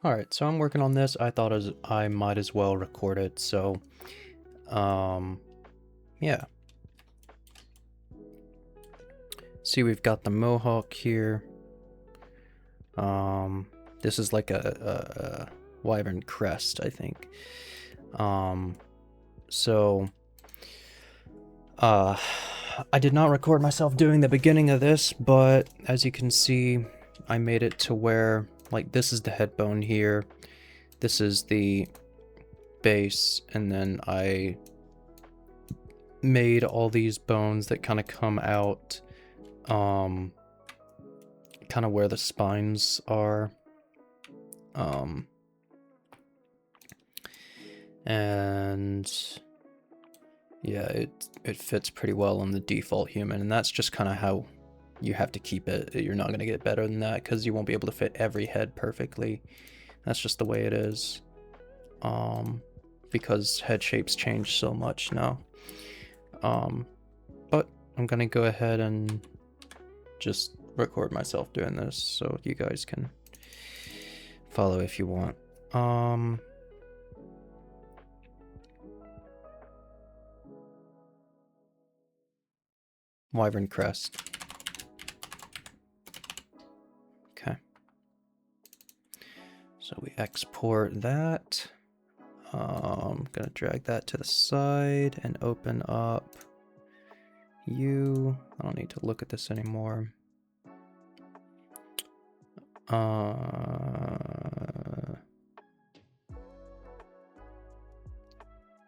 Alright, so I'm working on this. I thought I might as well record it, so yeah. See, we've got the mohawk here. This is like a Wyvern Crest, I think. So I did not record myself doing the beginning of this, but as you can see, I made it to where, like, this is the head bone here, this is the base, and then I made all these bones that kind of come out, kind of where the spines are, and yeah, it fits pretty well on the default human, and that's just kind of how you have to keep it. You're not going to get better than that because you won't be able to fit every head perfectly. That's just the way it is, because head shapes change so much now. But I'm gonna go ahead and just record myself doing this so you guys can follow if you want. Wyvern Crest. Okay. So we export that. I'm gonna drag that to the side and open up you. I don't need to look at this anymore.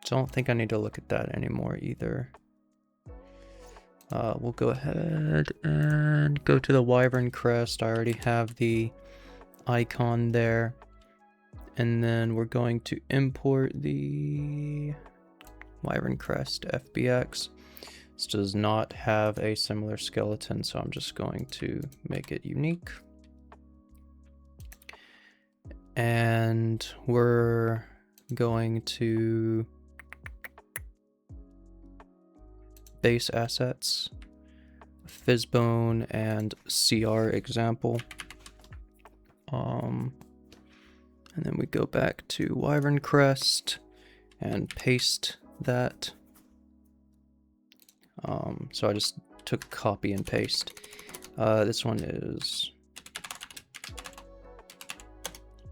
Don't think I need to look at that anymore either. We'll go ahead and go to the Wyvern Crest. I already have the icon there. And then we're going to import the Wyvern Crest FBX. This does not have a similar skeleton, so I'm just going to make it unique. And we're going to base assets, Fizzbone and CR example. And then we go back to Wyvern Crest and paste that. So I just took copy and paste. This one is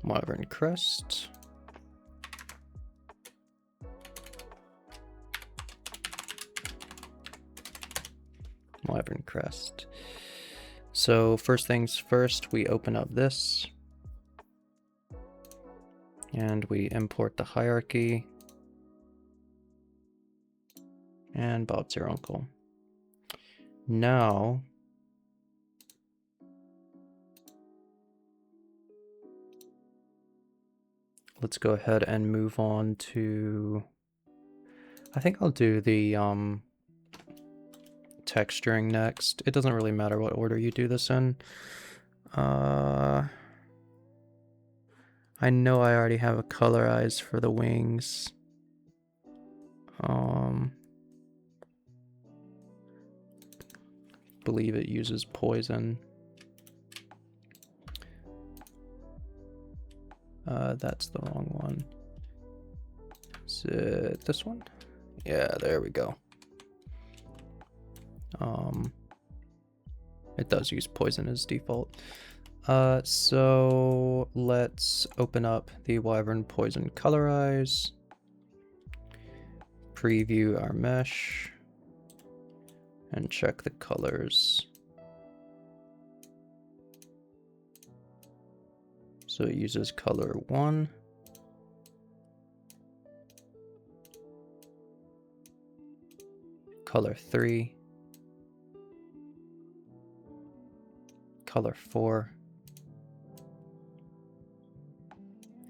Wyvern Crest. Wyvern Crest. So first things first, we open up this and we import the hierarchy and Bob's your uncle. Now let's go ahead and move on to, I think I'll do the texturing next. It doesn't really matter what order you do this in. I know I already have a colorize for the wings. Believe it uses poison. That's the wrong one. Is it this one? Yeah, there we go. It does use poison as default. So let's open up the Wyvern Poison Colorize, preview our mesh, and check the colors. So it uses color 1. Color 3. Color 4.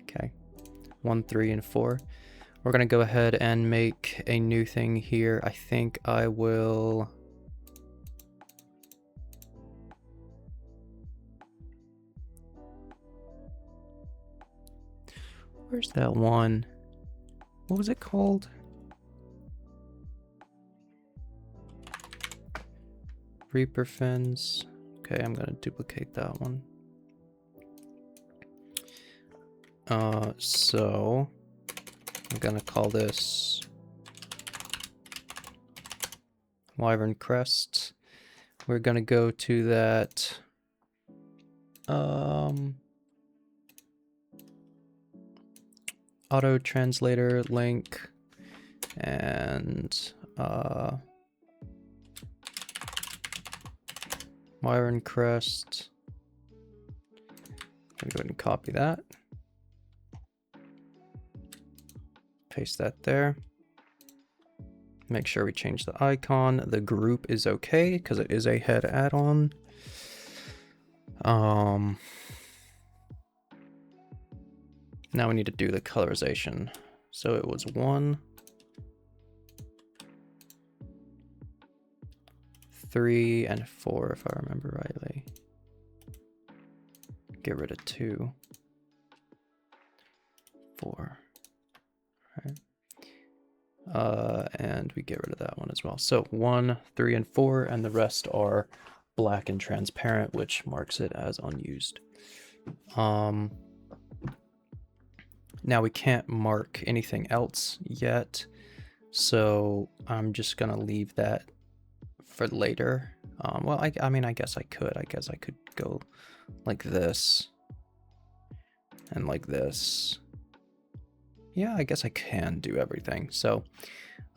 Okay. 1, 3, and 4. We're gonna go ahead and make a new thing here. I think I will... Where's that one? What was it called? Reaper fins. Okay, I'm gonna duplicate that one. So I'm gonna call this Wyvern Crest. We're gonna go to that auto translator link and Wyvern Crest. I'm gonna go ahead and copy that. Paste that there. Make sure we change the icon. The group is okay because it is a head add-on. Now we need to do the colorization. So it was 1, 3, and 4 if I remember rightly. Get rid of 2, 4. Right. And we get rid of that one as well. So 1, 3, and 4, and the rest are black and transparent, which marks it as unused. Now we can't mark anything else yet, so I'm just gonna leave that for later. Well, I mean, I guess I could. I guess I could go like this and like this. Yeah, I guess I can do everything. So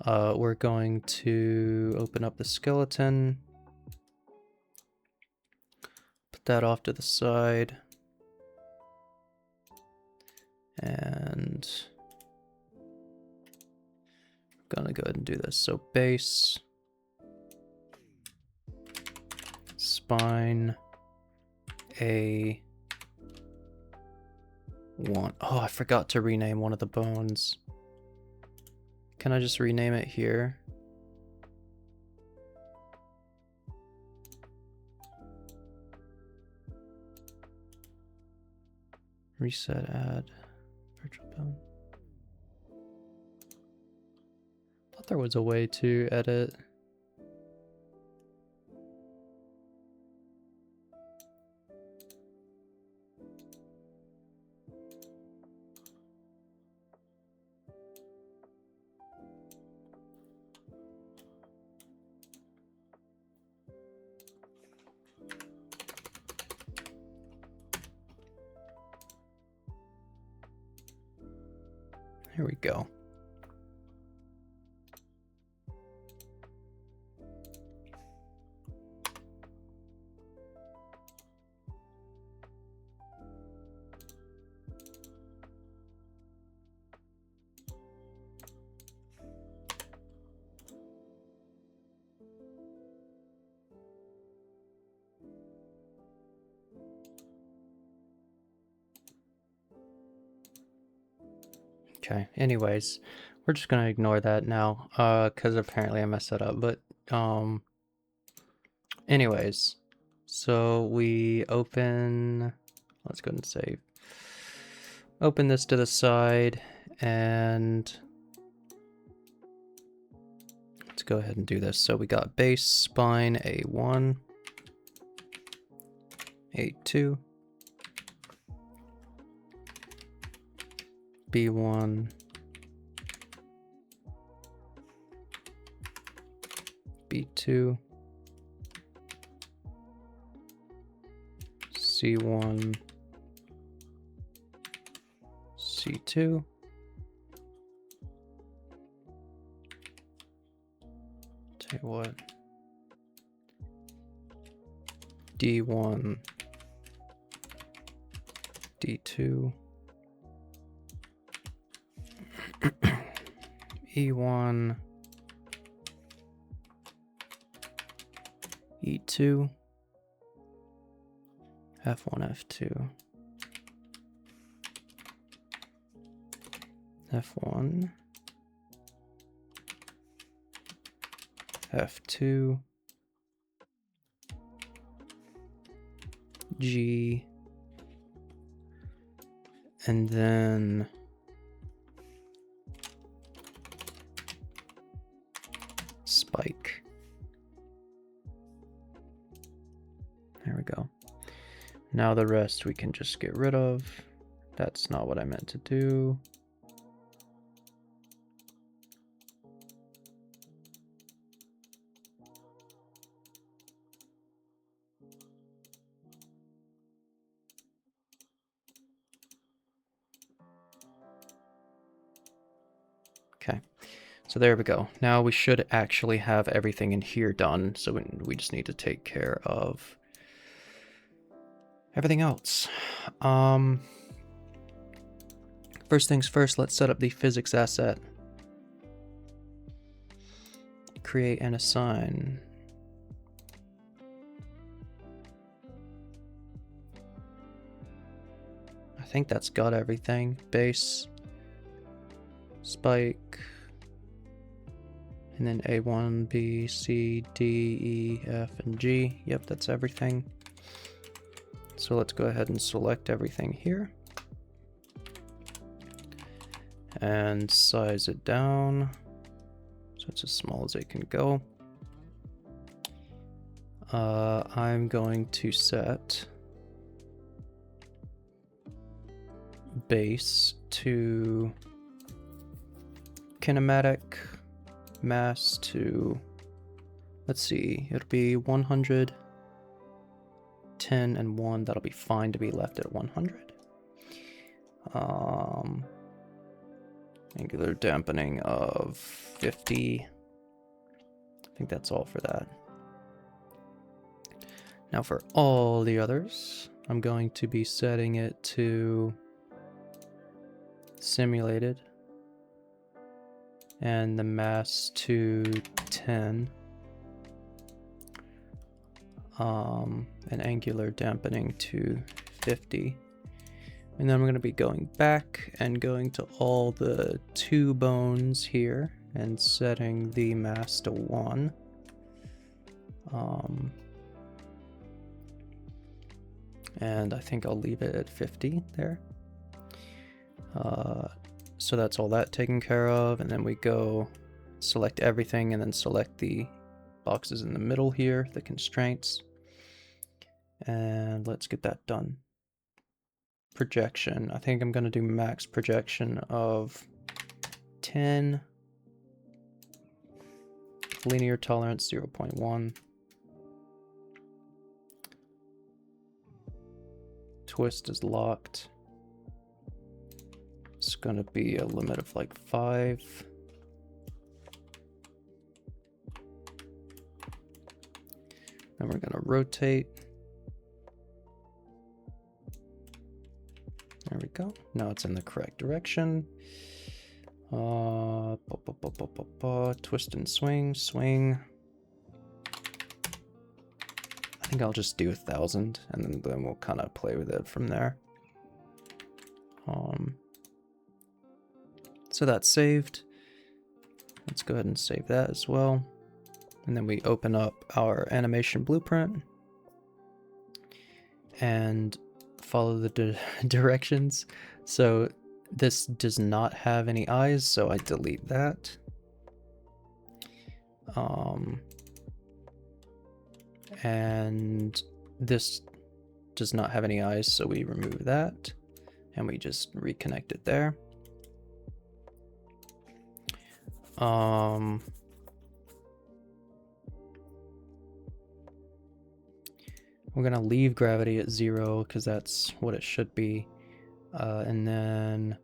we're going to open up the skeleton, put that off to the side, and I'm gonna go ahead and do this. So base, spine, A1. Oh, I forgot to rename one of the bones. Can I just rename it here? Reset, add, virtual bone. Thought there was a way to edit. Here we go. Okay, anyways, we're just gonna ignore that now, because apparently I messed that up, but, anyways, so we open, let's go ahead and save, open this to the side, and let's go ahead and do this. So we got base, spine, A1, A2, B1, B2, C1, C2, tell you what, D1, D2, E1, E2, F1, F2, F1, F2, G, and then spike. There we go. Now the rest we can just get rid of. That's not what I meant to do. Okay, so there we go. Now we should actually have everything in here done, so we just need to take care of everything else. First things first, let's set up the physics asset. Create and assign. I think that's got everything. Base, spike, and then A1, B, C, D, E, F, and G. Yep, that's everything. So let's go ahead and select everything here. And size it down so it's as small as it can go. I'm going to set base to kinematic, mass to, let's see, it'll be 100, 10, and 1. That'll be fine to be left at 100. Angular dampening of 50. I think that's all for that. Now for all the others, I'm going to be setting it to simulated and the mass to 10. And angular dampening to 50. And then I'm going to be going back and going to all the 2 bones here and setting the mass to 1. And I think I'll leave it at 50 there. So that's all that taken care of. And then we go select everything and then select the boxes in the middle here, the constraints. And let's get that done. Projection. I think I'm going to do max projection of 10. Linear tolerance 0.1. Twist is locked. It's going to be a limit of like 5. Then we're going to rotate. There we go. Now it's in the correct direction. Twist and swing, swing. I think I'll just do 1,000 and then we'll kind of play with it from there. So that's saved. Let's go ahead and save that as well. And then we open up our animation blueprint and follow the directions. So this does not have any eyes, so I delete that. And this does not have any eyes, so we remove that and we just reconnect it there. We're gonna leave gravity at 0 because that's what it should be. And then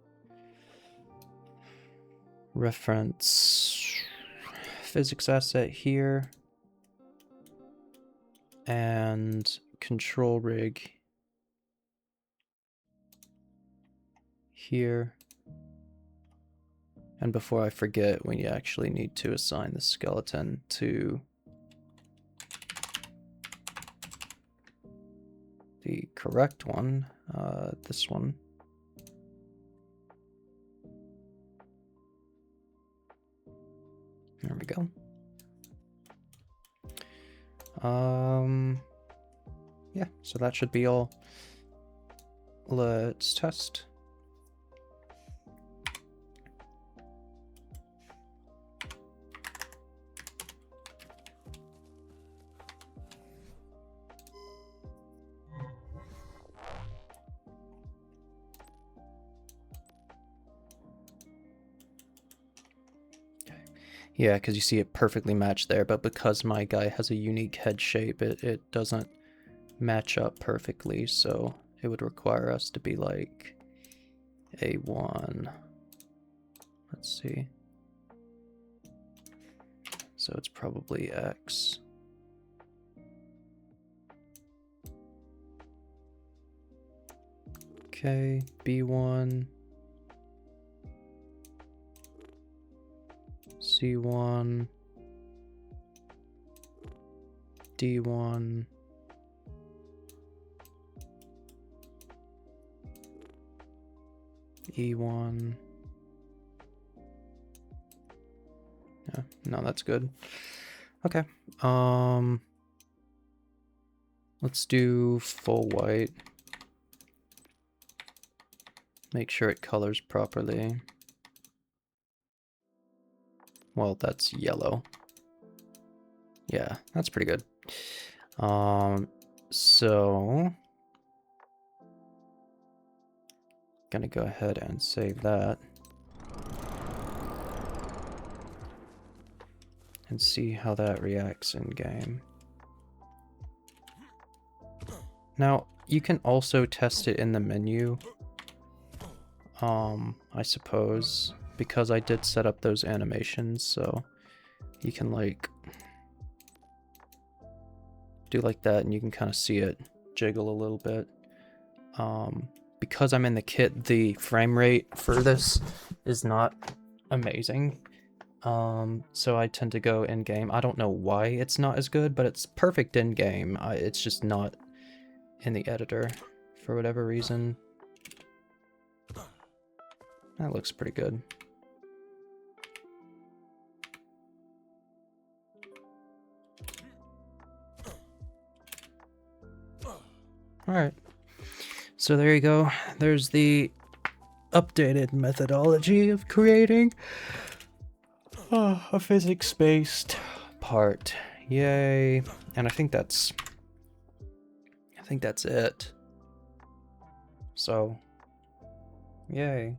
reference physics asset here and control rig here. And before I forget, we actually need to assign the skeleton to the correct one, this one. There we go. Yeah, so that should be all. Let's test. Yeah, because you see it perfectly matched there, but because my guy has a unique head shape, it doesn't match up perfectly, so it would require us to be like A1. Let's see. So it's probably X. Okay, B1. C1. D1. E1. Yeah, no, that's good. Okay. Let's do full white. Make sure it colors properly. Well, that's yellow. Yeah, that's pretty good. So gonna go ahead and save that. And see how that reacts in game. Now, you can also test it in the menu. I suppose, because I did set up those animations, so you can like do like that and you can kind of see it jiggle a little bit. Because I'm in the kit, the frame rate for this is not amazing. So I tend to go in game. I don't know why it's not as good, but it's perfect in game. It's just not in the editor for whatever reason. That looks pretty good. Alright, so there you go. There's the updated methodology of creating a physics-based part. Yay. And I think that's it. So, yay.